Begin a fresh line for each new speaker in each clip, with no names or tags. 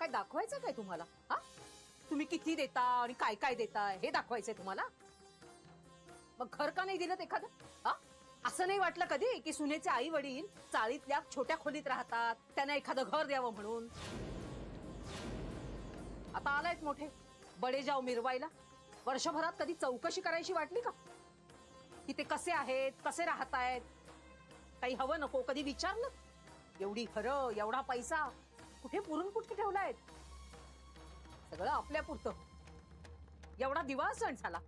काय दाखवायचं काय तुम्हाला? हा, तुम्ही किती देता आणि काय काय देताय हे दाखवायचंय तुम्हाला? मग घर का नाही दिलं एखादं? हा, असं नाही वाटलं कधी की सुनेचे आई वडील चाळीतल्या छोट्या खोलीत राहतात, त्यांना एखादं घर द्यावं म्हणून? आता आलायत मोठे बडे जाव मिरवायला, वर्षभरात कधी चौकशी करायची वाटली का की ते कसे आहेत, कसे राहतायत, काही हवं नको कधी विचारलं? एवढी घरं, एवढा पैसा कुठे पुरून कुठे ठेवलाय? सगळं आपल्या पुरतं. एवढा दिवा सण झाला,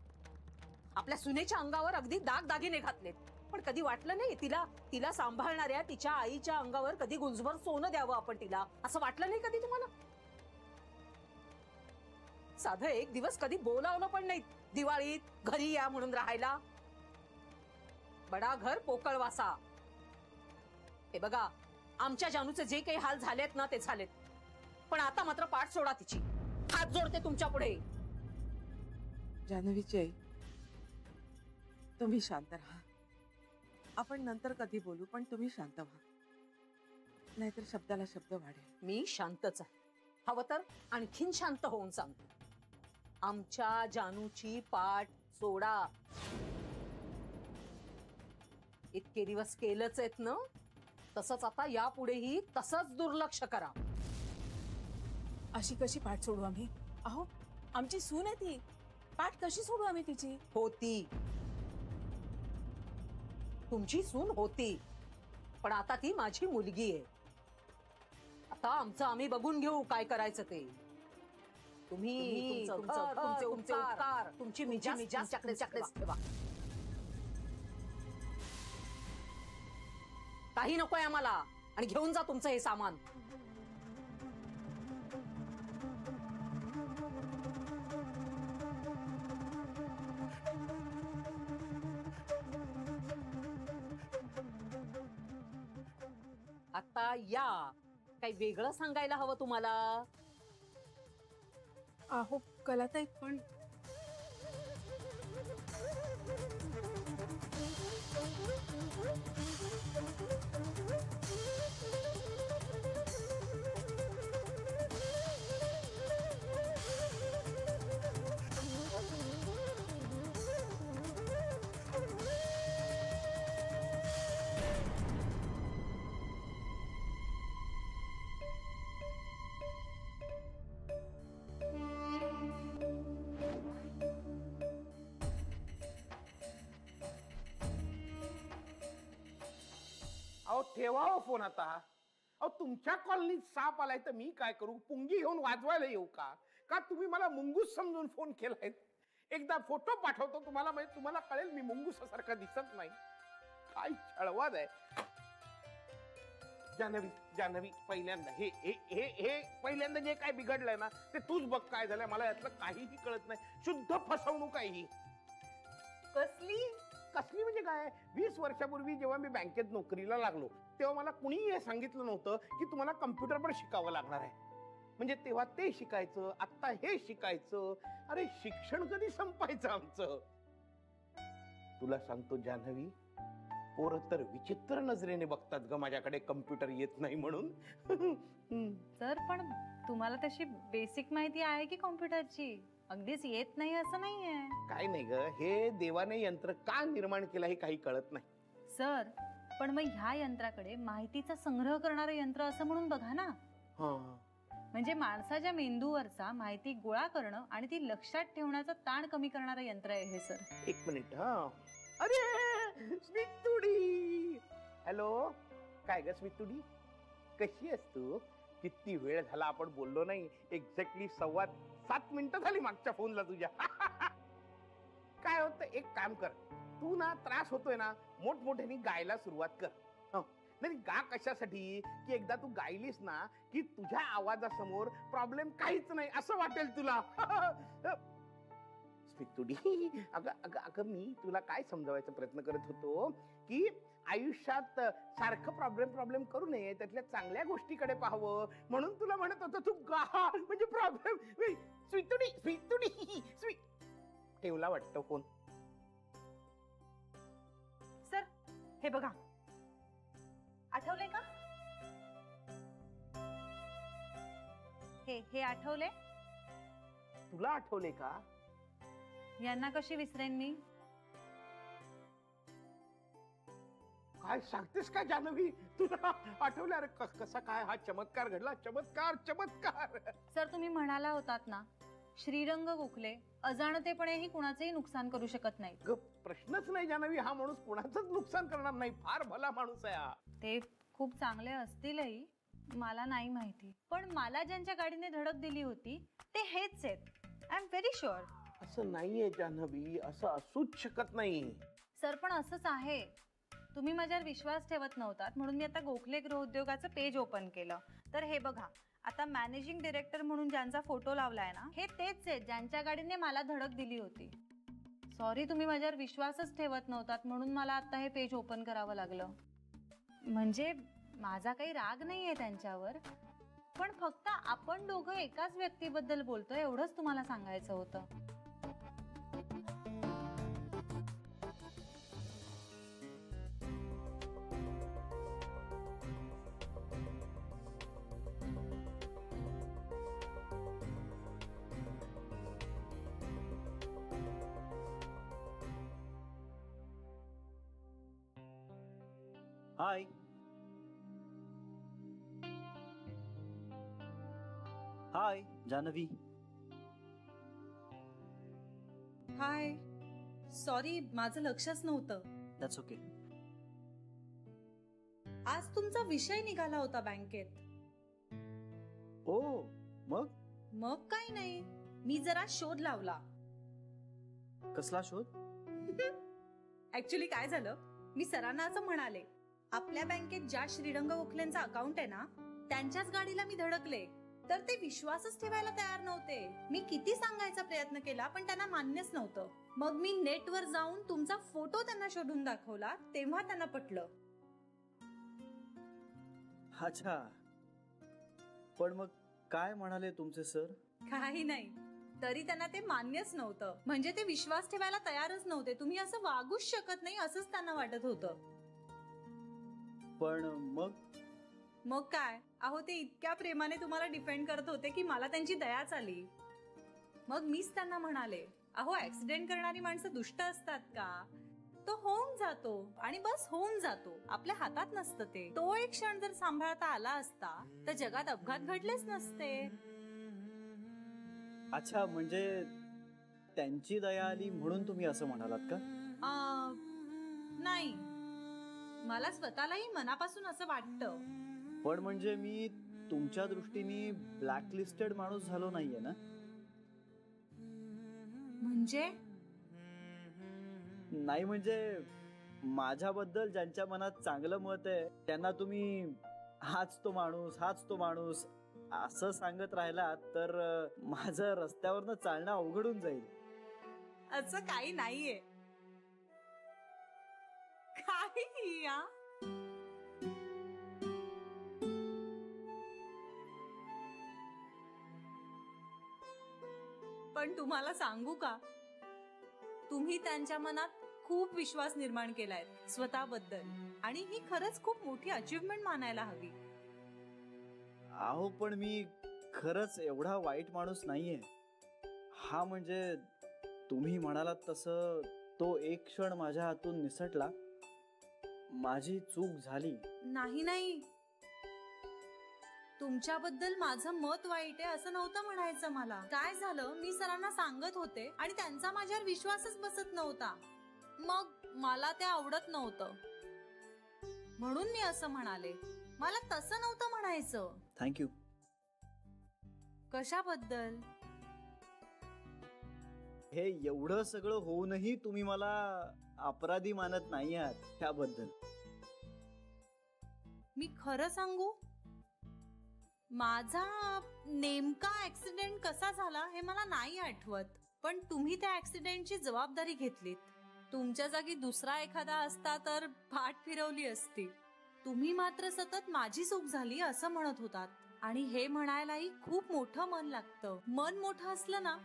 आपल्या सुनेच्या अंगावर अगदी दाग दागिने घातलेत, पण कधी वाटलं नाही तिला तिला सांभाळणाऱ्या तिच्या आईच्या अंगावर कधी गुंजभर सोनं द्यावं आपण तिला, असं वाटलं नाही कधी तुम्हाला? साधं एक दिवस कधी बोलावलं पण नाही दिवाळीत घरी या म्हणून राहायला. बडा घर पोकळ वासा. हे बघा, आमच्या जानूचे जे काही हाल झालेत ना ते झालेत, पण आता मात्र पाठ सोडा तिची. हात जोडते तुमच्या पुढे.
जान्हवीची आई, तुम्ही शांत राहा. आपण नंतर कधी बोलू, पण तुम्ही शांत व्हा, नाहीतर शब्दाला शब्द वाढेल.
मी शांतच आहे. हवं तर आणखीन शांत होऊन सांगतो, आमच्या जानूची पाठ सोडा. इतके दिवस केलंच आहेत ना, तसंच आता यापुढेही तसंच दुर्लक्ष करा.
अशी कशी पाठ सोडू आम्ही? अहो, आमची सून आहे ती, पाठ कशी सोडू आम्ही तिची?
होती, तुमची सून होती, पण आता ती माझी मुलगी आहे. आता आमचं आम्ही बघून घेऊ काय करायचं ते. तुम्ही तुमचे उपकार, तुमची मिजाज तुमच्याकडेच ठेवा. काही नकोय आम्हाला, आणि घेऊन जा तुमचं हे सामान. आता या, काही वेगळं सांगायला हवं तुम्हाला?
अहो कलाताई, पण
अहो ठेवा हो फोन आता. अहो तुमच्या कॉलनीत साप आलाय तर मी काय करू? पुंगी घेऊन वाजवायला येऊ का? का तुम्ही मला मुंगूस समजून फोन केलाय? एकदा फोटो पाठवतो तुम्हाला, म्हणजे तुम्हाला कळेल मी मुंगूसासारखा दिसत नाही. काय छळवाद आहे. जान्हवी जान्हवी, पहिल्यांदा हे हे हे हे पहिल्यांदा जे काय बिघडलंय ना ते तूच बघ काय झालंय. मला यातलं काहीही कळत नाही. शुद्ध फसवणूक आहे ही.
कसली
कसली म्हणजे काय? 20 वर्षापूर्वी जेव्हा मी बँकेत नोकरीला लागलो तेव्हा मला कुणीही हे सांगितलं नव्हतं की तुम्हाला कम्प्युटर पण शिकावं लागणार आहे. म्हणजे तेव्हा ते शिकायचं, आता हे शिकायचं. अरे शिक्षण कधी संपायचं आमचं? तुला सांगतो जान्हवी, पोरं तर विचित्र नजरेने बघतात ग माझ्याकडे, कम्प्युटर येत नाही म्हणून.
सर, पण तुम्हाला तशी बेसिक माहिती आहे की कॉम्प्युटरची? अगदीच येत नाही असं नाहीये. काय
नाही ग, हे देवाने यंत्र का निर्माण केलं हे काही कळत नाही.
सर, पण मग ह्या यंत्राकडे माहितीचा संग्रह करणारं यंत्र असं म्हणून बघा ना. म्हणजे माणसाच्या मेंदूवरचा माहिती गोळा करणं आणि ती लक्षात ठेवण्याचा ताण कमी करणारं यंत्र आहे हे सर.
एक मिनिट. अरे स्मितुडी, हॅलो. काय ग स्मितुडी, कशी आहेस तू? किती वेळ झाला आपण बोललो नाही. एक्झॅक्टली 7.25 मिनिटं झाली मागच्या फोनला तुझ्या. काय होतं, एक काम कर, तू ना त्रास होतोय ना मोठमोठ्याने गायला सुरुवात कर. नाही गा कशासाठी की एकदा तू गायलीस ना की तुझ्या आवाजासमोर प्रॉब्लेम काहीच नाही असं वाटेल तुला. स्मितुडी, अगं अगं अगं मी तुला काय समजावायचा प्रयत्न करत होतो की आयुष्यात सारखं प्रॉब्लेम करू नये, त्यातल्या चांगल्या गोष्टीकडे पाहावं म्हणून तुला म्हणत होतो तू गा, म्हणजे प्रॉब्लेम. स्मितुडी स्मितुडी ठेवला वाटतं फोन.
सर हे बघा, आठवलंय का? हे हे आठवले?
तुला आठवले का?
यांना कशी विसरेन मी?
काय सांगतेस का जान्हवी? तुला आठवलं? अरे कसा काय हा चमत्कार घडला? चमत्कार चमत्कार.
सर, तुम्ही म्हणाला होतात ना, श्रीरंग गोखले अजाणतेपणेही कुणाचेही नुकसान करू शकत नाहीत.
प्रश्नच नाही जान्हवी, हा माणूस कोणाचंच नुकसान करणार नाही. फार भला माणूस आहे हा.
ते खूप चांगले असतीलही, मला नाही माहिती. पण मला ज्यांच्या गाडीने धडक दिली होती ते हेच आहेत. I am very sure.
असं नाहीये जान्हवी, असं असूच शकत नाही.
सर, पण असंच आहे. तुम्ही माझ्यावर विश्वास ठेवत नव्हतात म्हणून मी आता गोखले गृहोद्योगाचं पेज ओपन केलं. तर हे बघा, आता मॅनेजिंग डायरेक्टर म्हणून ज्यांचा फोटो लावलाय ना, हे तेच आहेत ज्यांच्या गाडीने मला धडक दिली होती. सॉरी, तुम्ही माझ्यावर विश्वासच ठेवत नव्हतात म्हणून मला आता हे पेज ओपन करावं लागलं. म्हणजे माझा काही राग नाहीये त्यांच्यावर, पण फक्त आपण दोघं एकाच व्यक्तीबद्दल बोलतोय एवढंच तुम्हाला सांगायचं होतं.
हाय. हाय जान्हवी.
हाय. सॉरी, माझं लक्षच नव्हतं.
That's okay.
आज तुमचा विषय निघाला होता बँकेत.
ओ, मग?
मग काही नाही, मी जरा शोध लावला.
कसला शोध?
ऍक्च्युली काय झालं, मी सरांना असं म्हणाले, आपल्या बँकेत ज्या श्रीरंग गोखलेंचं अकाउंट आहे ना, त्यांच्याच गाडीला मी धडकले. तर ते विश्वासच ठेवायला तयार नव्हते. मी किती सांगायचा प्रयत्न केला पण त्यांना मान्यच नव्हतं. मग मी नेटवर जाऊन तुमचा फोटो त्यांना शोधून दाखवला, तेव्हा त्यांना पटलं.
अच्छा, पण मग काय म्हणाले तुमचे सर?
काही नाही, तरी त्यांना ते मान्यच नव्हतं. म्हणजे ते विश्वास ठेवायला तयारच नव्हते. तुम्ही असं वागूच शकत नाही असंच त्यांना वाटत होतं.
पण मग
काय, अहो ते इतक्या प्रेमाने तुम्हाला डिफेंड करत होते की मला त्यांची दयाच आली. मग मीच त्यांना म्हणाले, अहो ऍक्सिडेंट करणारी माणसं दुष्ट असतात का? तो होऊन जातो आणि बस होऊन जातो, आपल्या हातात नसतं ते. तो एक क्षण जर सांभाळता आला असता तर जगात अपघात घडलेच नसते.
अच्छा, म्हणजे त्यांची दया आली म्हणून तुम्ही असं म्हणालात का?
नाही, मला स्वतःलाही मनापासून असं वाटतं.
पण म्हणजे मी तुमच्या दृष्टीने ब्लॅकलिस्टेड माणूस झालो नाहीये ना?
म्हणजे
नाही, म्हणजे माझ्याबद्दल ज्यांच्या मनात चांगलं मत आहे त्यांना तुम्ही हाच तो माणूस असं सांगत राहिला तर माझं रस्त्यावरनं चालणं अवघडून जाईल.
असं काही नाहीये. काही या पण तुम्हाला सांगू का, तुम्ही त्यांच्या मनात खूप विश्वास निर्माण केलाय स्वतःबद्दल, आणि ही खरंच खूप मोठी अचीवमेंट मानायला हवी.
अहो, पण मी खरंच एवढा वाईट माणूस नाहीये. हा, म्हणजे तुम्ही म्हणालात तसं तो एक क्षण माझ्या हातून निसटला, माझी चूक झाली.
नाही, तुमच्याबद्दल माझं मत वाईट आहे असं नव्हतं म्हणायचं मला. काय झालं, मी सरांना सांगत होते आणि त्यांचा माझ्यावर विश्वासच बसत नव्हता. मग मला ते आवडत नव्हतं म्हणून मी असं म्हणाले. मला तसं नव्हतं म्हणायचं.
थँक्यू.
कशाबद्दल?
हे एवढं सगळं होऊनही तुम्ही मला अपराधी मानत नाही आहात त्याबद्दल.
मी खरं सांगू, माझा नेमका ऍक्सिडेंट कसा झाला हे मला नाही आठवत, पण तुम्ही त्या ऍक्सिडेंटची जबाबदारी घेतलीत. तुमच्या जागी दुसरा एखादा असता तर पाठ फिरवली असती. तुम्ही मात्र सतत माझी चूक झाली असं म्हणत होतात, आणि हे म्हणायलाही खूप मोठं मन लागतं. मन मोठं असलं ना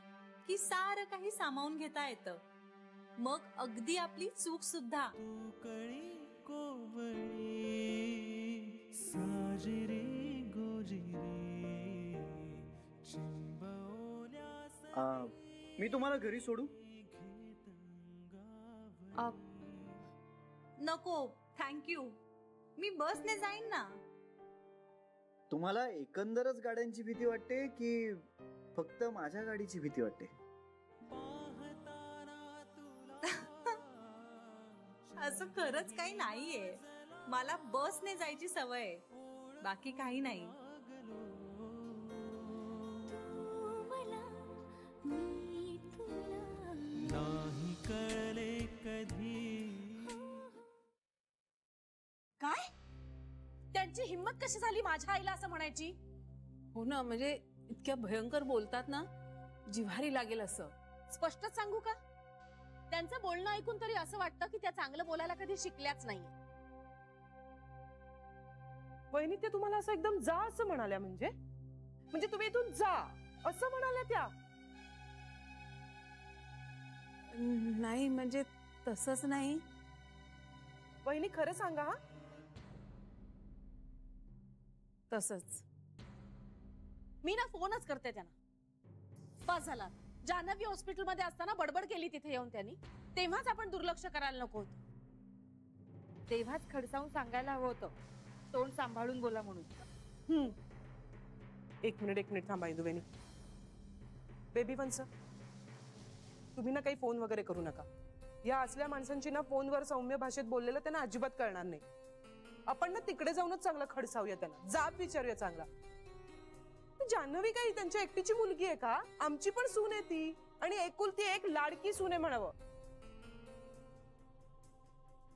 की सारं काही सामावून घेता येतं. मग अगदी आपली चूक सुद्धा.
मी तुम्हाला घरी सोडू?
नको, थँक्यू. मी बसने जाईन ना.
तुम्हाला एकंदरच गाड्यांची भीती वाटते की फक्त माझ्या गाडीची भीती वाटते?
असं खरंच काही नाहीये. मला बसने जायची सवय आहे, बाकी काही नाही.
काय? त्यांची हिम्मत कशी झाली माझ्या आईला असं म्हणायची? हो ना, म्हणजे इतक्या भयंकर बोलतात ना, जिव्हारी लागेल असं. स्पष्टच सांगू का? त्यांचं बोलणं ऐकून तरी असं वाटतं की त्या चांगलं बोलायला कधी शिकल्याच नाही.
वहिनी ते तुम्हाला असं एकदम जा असं म्हणाल्या? म्हणजे तुम्ही इथून जा असं म्हणाल्या त्या?
नाही म्हणजे तसंच नाही.
वहिनी खरं सांगा हा.
तसंच. मी ना फोनच करते त्यांना. बस झाला. जान्हवी हॉस्पिटलमध्ये असताना बडबड केली तिथे येऊन त्यांनी, तेव्हाच आपण दुर्लक्ष करायला नको होतं.
तेव्हाच खडसावून सांगायला हवं होतं, तोंड सांभाळून बोला म्हणून.
एक मिनिट थांबा इंदुबेनी. बेबी वंस, तुम्ही ना काही फोन वगैरे करू नका. या असल्या माणसांची ना फोनवर सौम्य भाषेत बोललेलं त्यांना अजिबात कळणार नाही. आपण ना तिकडे जाऊनच चांगलं खडसावूया त्यांना, जाब विचारूया चांगला. जान्हवी काही त्यांच्या एकटीची मुलगी आहे का? आमची पण सून आहे ती, आणि एकुलती एक लाडकी सून आहे म्हणावं.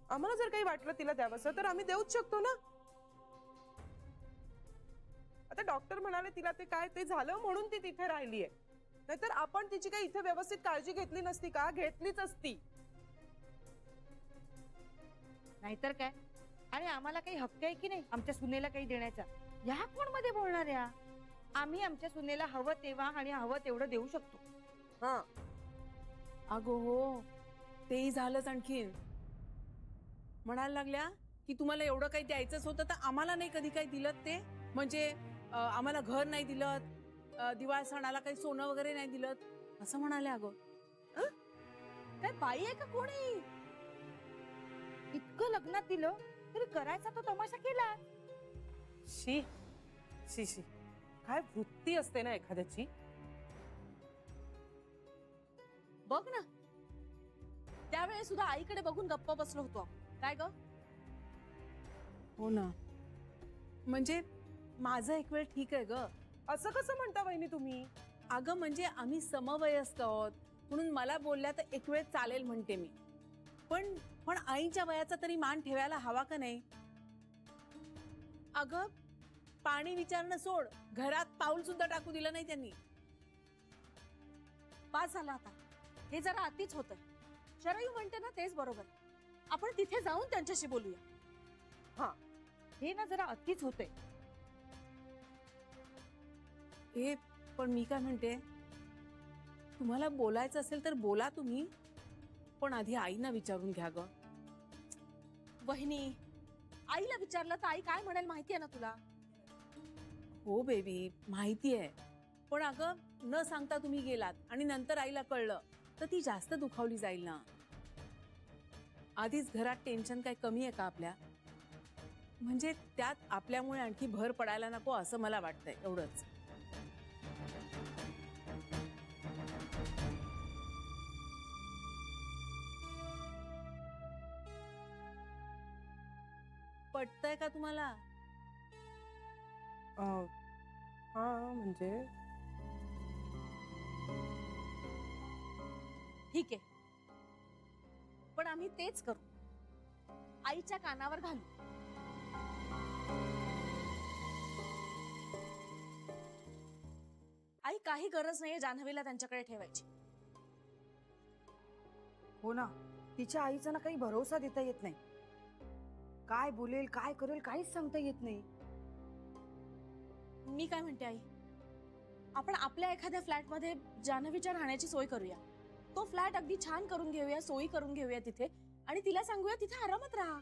आम्हाला जर काही वाटलं तिला द्यावंसं तर आम्ही देऊच शकतो ना. आता डॉक्टर म्हणाले तिला ते काय ते झालं म्हणून ती तिथे राहिलीये, नाहीतर आपण तिची काही इथे व्यवस्थित काळजी घेतली नसती का? घेतलीच असती.
नाहीतर काय? आणि आम्हाला काही हक्क आहे की नाही आमच्या सुनेला काही देण्याचा? या कोण मध्ये बोलणाऱ्या? आम्ही आमच्या सुनेला हवं तेव्हा आणि हवं तेवढं देऊ शकतो.
हा
अगो हो, तेही झालंच. आणखीन म्हणायला लागल्या की तुम्हाला एवढं काही द्यायचंच होतं तर आम्हाला नाही कधी काही दिलं ते. म्हणजे आम्हाला घर नाही दिलं, दिवाळ सणाला काही सोनं वगैरे नाही दिलं, असं म्हणाले. अगो काय बाई आहे का कोणी?
इतकं लग्नात दिलं तरी करायचा तो तमाशा केला.
शी शी शी, काय वृत्ती असते ना एखाद्याची.
बघ ना, त्यावेळेस सुद्धा आईकडे बघून गप्प बसलो होतो. काय ग? हो ना, म्हणजे माझं एक वेळ ठीक आहे ग.
असं कसं म्हणता वहिनी तुम्ही?
अगं म्हणजे आम्ही समवयस्क आहोत म्हणून मला बोलल्या तर एक वेळ चालेल म्हणते मी, पण पण आईच्या वयाचा तरी मान ठेवायला हवा का नाही? अगं पाणी विचारणं सोड, घरात पाऊल सुद्धा टाकू दिलं नाही त्यांनी. पास झाला आता. हे जरा अतिच होतंय. शरयू म्हणते ना तेच बरोबर. आपण तिथे जाऊन त्यांच्याशी बोलूया.
हा, हे ना जरा अतिच होते.
हे पण मी काय म्हणते, तुम्हाला बोलायचं असेल तर बोला तुम्ही, पण आधी आईना विचारून घ्या ग. वहिनी, आईला विचारलं तर आई काय म्हणेल माहिती आहे ना तुला? हो बेबी, माहिती आहे, पण अगं न सांगता तुम्ही गेलात आणि नंतर आईला कळलं तर ती जास्त दुखावली जाईल ना. आधीच घरात टेन्शन काय कमी आहे का आपल्या? म्हणजे त्यात आपल्यामुळे आणखी भर पडायला नको असं मला वाटतंय. एवढंच. पटतंय का तुम्हाला?
हा म्हणजे
ठीक आहे, पण आम्ही तेच करू. आईच्या कानावर घालू. आई काही गरज नाहीये जान्हवीला त्यांच्याकडे ठेवायची.
हो ना, तिच्या आईचा ना काही भरोसा देता येत नाही. काय बोलेल काय करेल काहीच सांगता येत नाही.
मी काय म्हणते आई, आपण आपल्या एखाद्या फ्लॅटमध्ये जान्हवीच्या राहण्याची सोय करूया. तो फ्लॅट अगदी छान करून घेऊया, सोयी करून घेऊया तिथे, आणि तिला सांगूया तिथे आरामात राहा.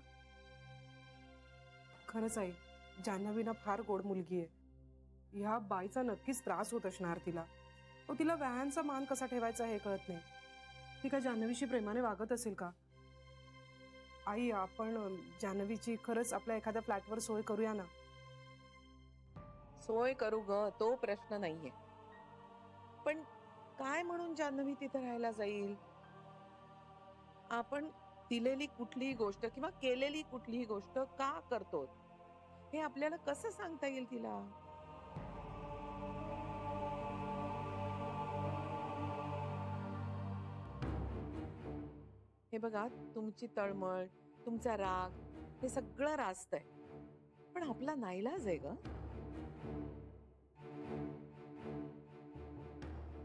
खरंच आई, जान्हवी ना फार गोड मुलगी आहे. ह्या बाईचा नक्कीच त्रास होत असणार तिला. तिला व्याहांचा मान कसा ठेवायचा हे कळत नाही. ती काय जान्हवीशी प्रेमाने वागत असेल का? आई, आपण जान्हवीची खरंच आपल्या एखाद्या फ्लॅटवर सोय करूया ना.
सोय करू ग, तो प्रश्न नाहीये, पण काय म्हणून जान्हवी तिथे राहायला जाईल? आपण दिलेली कुठलीही गोष्ट किंवा केलेली कुठलीही गोष्ट का करतो हे आपल्याला कसं सांगता येईल तिला? हे बघा, तुमची तळमळ, तुमचा राग, हे सगळं रास्तंय, पण आपला नाईलाज आहे ग.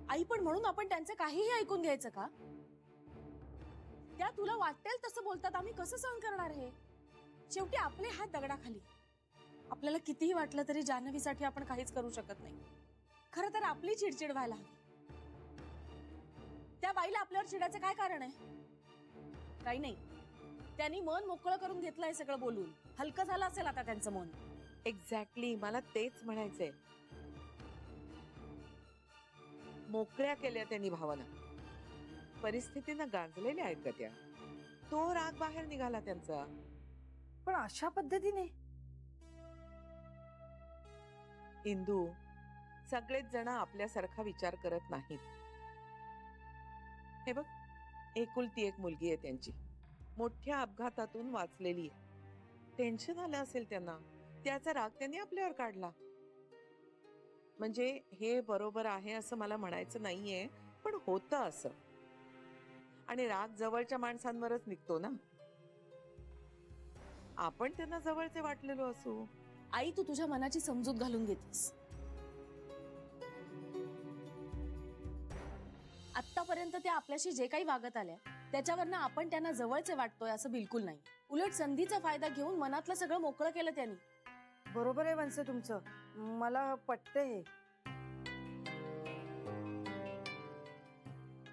आई, पण म्हणून आपण त्यांचं काहीही ऐकून घ्यायचं का? त्या तुला वाटेल तसं बोलतात, आम्ही कसं सहन करणार हे? शेवटी आपले हात दगडाखाली. आपल्याला कितीही वाटलं तरी जान्हवीसाठी आपण काहीच करू शकत नाही. खरं तर आपली चिडचिड व्हायला हवी. त्या बाईला आपल्यावर चिडायचं काय कारण आहे? काही नाही, त्यांनी मन मोकळं करून घेतलंय सगळं बोलून. हलकं झालं असेल आता त्यांचं मन.
एक्झॅक्टली, मला तेच म्हणायचंय. मोकळ्या केल्या त्यांनी भावना, परिस्थितीनं गांजलेल्या आहेत का त्या? तो राग बाहेर निघाला त्यांचा.
पण अशा पद्धतीने
इंदू, सगळेच जण आपल्यासारखा विचार करत नाहीत. हे बघ, एकुलती एक मुलगी आहे त्यांची, मोठ्या अपघातातून वाचलेली आहे. टेन्शन आलं असेल त्यांना, त्याचा राग त्यांनी आपल्यावर काढला. म्हणजे हे बरोबर आहे असं मला म्हणायचं नाहीये, पण होतं असं. आणि राग जवळच्या माणसांवरच निघतो ना. आपण त्यांना जवळचे वाटलेलो असू.
आई, तू तुझ्या मनाची समजूत घालून घेतेस. आतापर्यंत त्या आपल्याशी जे काही वागत आल्या त्याच्यावरनं आपण त्यांना जवळचे वाटतोय असं बिलकुल नाही. उलट संधीचा फायदा घेऊन मनातलं सगळं मोकळं केलं त्यांनी.
बरोबर आहे वंसे तुमचं, मला पटते हे.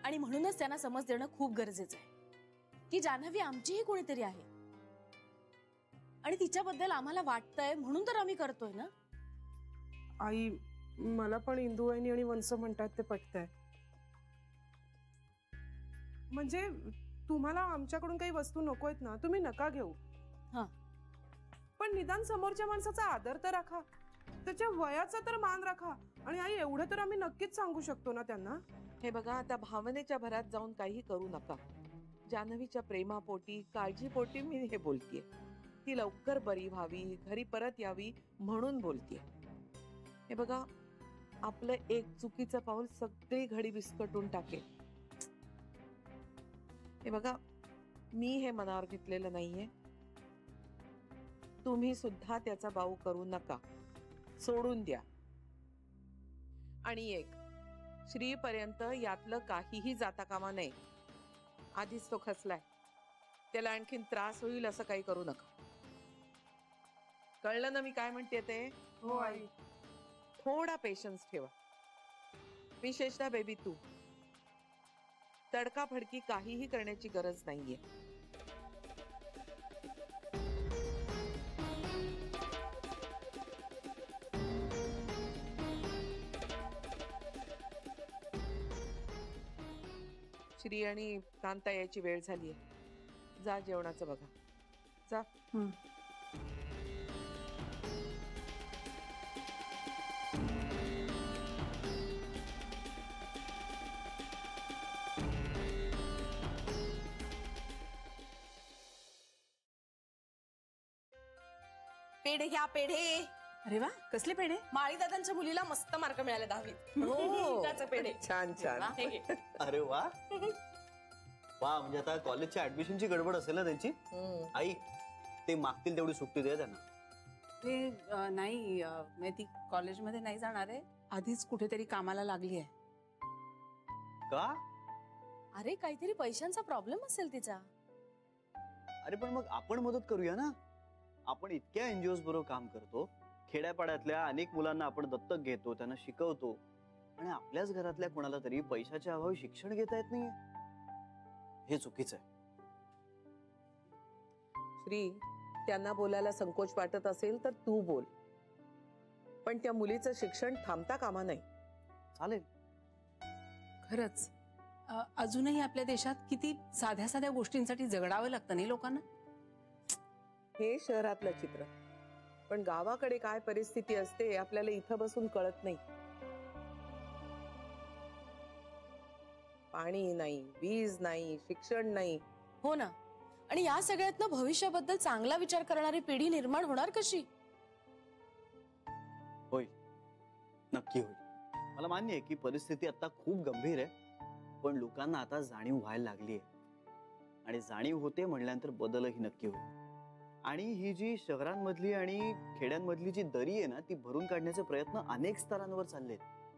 आणि म्हणूनच त्यांना समज देणं खूप गरजेचं आहे की जान्हवी आमचीही कोणीतरी आहे आणि तिच्याबद्दल आम्हाला वाटतंय म्हणून तर आम्ही करतोय ना.
आई, मला पण इंदू वहिनी आणि वंस म्हणतात ते पटतंय. म्हणजे तुम्हाला आमच्याकडून काही वस्तू नकोयत ना, तुम्ही नका घेऊ.
हा,
पण निदान समोरच्या माणसाचा आदर तर राखा, त्याच्या वयाचा तर मान राखा. आणि आई, एवढं तर आम्ही नक्कीच सांगू शकतो ना त्यांना.
हे बघा, आता भावनेच्या भरात जाऊन काही करू नका. जान्हवीच्या प्रेमापोटी, काळजीपोटी मी हे बोलतेय. ती लवकर बरी व्हावी, घरी परत यावी म्हणून बोलतेय. हे बघा, आपलं एक चुकीचं पाऊल सगळी घडी विस्कटून टाकेल. हे बघा, मी हे मनावर घेतलेलं नाहीये. तुम्ही सुद्धा त्याचा बाऊ करू नका, सोडून द्या. आणि एक, श्रीपर्यंत यातलं काहीही जाता कामा नये. आधीच तो खचलाय, त्याला आणखीन त्रास होईल असं काही करू नका. कळलं ना मी काय म्हणते ते?
हो आई.
थोडा पेशन्स ठेवा. विशेषतः बेबी तू, तडकाफडकी काहीही करण्याची गरज नाहीये. श्री आणि कांता याची वेळ झालीये. जा, जेवणाचं बघा. जा.
पेढे घ्या, पेढे.
अरे वा, कसले पेढे?
माळी दादांच्या मुलीला मस्त मार्क मिळाले 10वीत.
हो.
त्याचं पेढे.
छान छान.
हे घे.
अरे वा वा, म्हणजे आता कॉलेजच्या ऍडमिशनची गडबड असेल ना त्यांची. आई, ते मागतील तेवढी सुट्टी दे त्यांना.
ते नाही, मी ती कॉलेजमध्ये नाही जाणार आहे. आधीच कुठेतरी कामाला लागली आहे.
का?
अरे, काहीतरी पैशांचा प्रॉब्लेम असेल तिचा.
अरे पण मग आपण मदत करूया ना. आपण इतक्या एनजीओज बरोबर काम करतो, खेड्यापाड्यातल्या अनेक मुलांना आपण दत्तक घेतो, त्यांना शिकवतो, आणि आपल्याच घरातल्या कोणाला तरी पैशाच्या अभावी शिक्षण घेता येत नाहीये. हे चुकीचं आहे.
श्री, त्यांना बोलायला संकोच वाटत असेल तर तू बोल, पण त्या मुलीचं शिक्षण थांबता कामा नये.
चालेल,
खरंच अजूनही आपल्या देशात किती साध्या साध्या गोष्टींसाठी झगडावं लागतं नाही लोकांना.
हे शहरातलं चित्र, पण गावाकडे काय परिस्थिती असते आपल्याला इथं बसून कळत नाही. पाणी नाही, वीज नाही, शिक्षण नाही.
हो ना. आणि या सगळ्यातनं भविष्याबद्दल चांगला विचार करणारी पिढी निर्माण होणार कशी?
होईल, नक्की होईल. मला मान्य आहे की परिस्थिती आता खूप गंभीर आहे, पण लोकांना आता जाणीव व्हायला लागली आहे आणि जाणीव होते म्हणल्यानंतर बदलही नक्की होईल. आणि ही जी शहरांमधली आणि खेड्यांमधली जी दरी आहे ना, ती भरून काढण्याचे प्रयत्न अनेक स्तरांवर चालले आहेत.